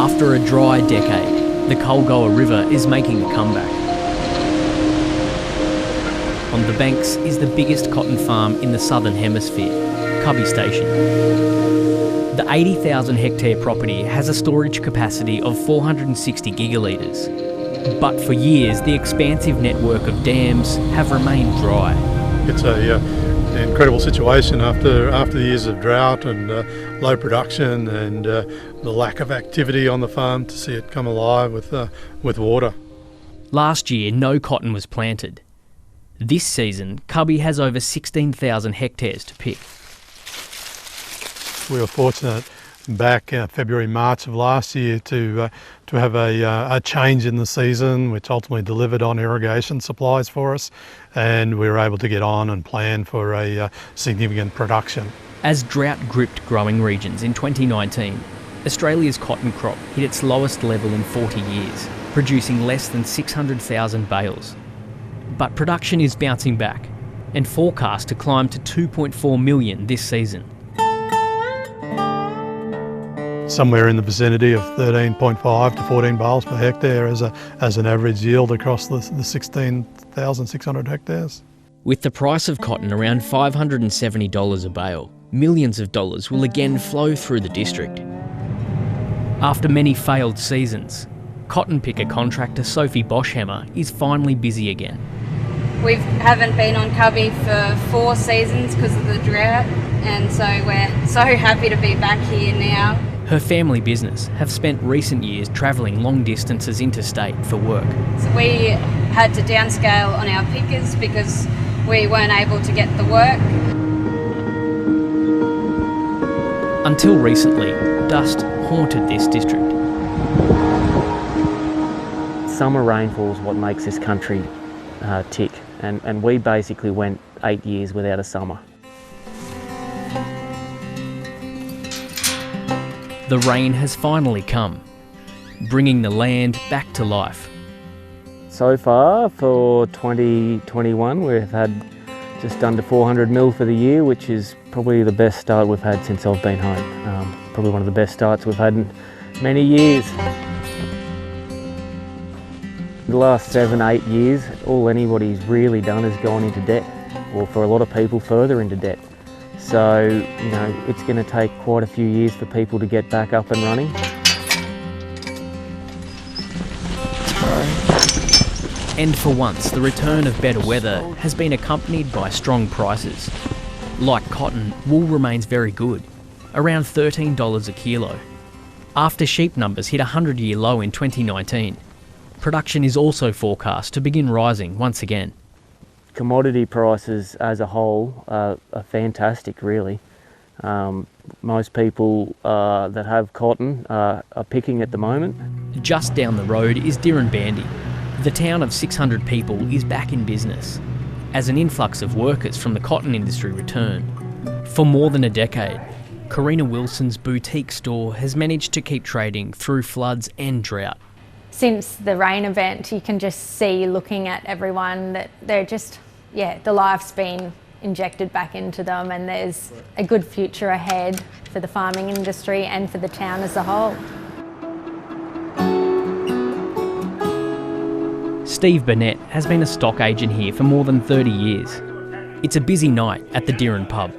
After a dry decade, the Colgoa River is making a comeback. On the banks is the biggest cotton farm in the southern hemisphere, Cubbie Station. The 80,000 hectare property has a storage capacity of 460 gigalitres. But for years, the expansive network of dams have remained dry. It's an incredible situation after the years of drought and low production and the lack of activity on the farm to see it come alive with water. Last year, no cotton was planted. This season, Cubbie has over 16,000 hectares to pick. We were fortunate back February, March of last year to have a change in the season, which ultimately delivered on irrigation supplies for us, and we were able to get on and plan for a significant production. As drought gripped growing regions in 2019, Australia's cotton crop hit its lowest level in 40 years, producing less than 600,000 bales. But production is bouncing back and forecast to climb to 2.4 million this season. Somewhere in the vicinity of 13.5 to 14 bales per hectare as an average yield across the 16,600 hectares. With the price of cotton around $570 a bale, millions of dollars will again flow through the district. After many failed seasons, cotton picker contractor Sophie Boshammer is finally busy again. We haven't been on Cubbie for 4 seasons because of the drought, and so we're so happy to be back here now. Her family business have spent recent years travelling long distances interstate for work. So we had to downscale on our pickers because we weren't able to get the work. Until recently, dust haunted this district. Summer rainfall is what makes this country tick, and we basically went 8 years without a summer. The rain has finally come, bringing the land back to life. So far for 2021 we've had just under 400 mil for the year, which is probably the best start we've had since I've been home. Probably one of the best starts we've had in many years. The last 7-8 years, all anybody's really done is gone into debt, or for a lot of people further into debt. So, you know, it's going to take quite a few years for people to get back up and running. And for once, the return of better weather has been accompanied by strong prices. Like cotton, wool remains very good, around $13 a kilo. After sheep numbers hit a 100-year low in 2019, production is also forecast to begin rising once again. Commodity prices as a whole are fantastic, really. Most people that have cotton are picking at the moment. Just down the road is Dirranbandi. The town of 600 people is back in business as an influx of workers from the cotton industry return. For more than a decade, Karena Wilson's boutique store has managed to keep trading through floods and drought. Since the rain event, you can just see, looking at everyone, that they're just, the life's been injected back into them, and there's a good future ahead for the farming industry and for the town as a whole. Steve Burnett has been a stock agent here for more than 30 years. It's a busy night at the Dirran pub.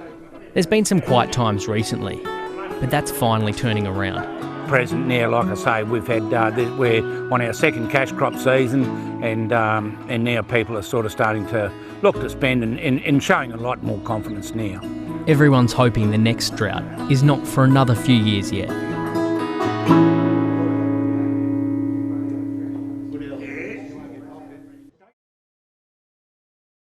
There's been some quiet times recently, but that's finally turning around. Present now, like I say, we've had we're on our second cash crop season, and now people are sort of starting to look to spend and showing a lot more confidence now. Everyone's hoping the next drought is not for another few years yet.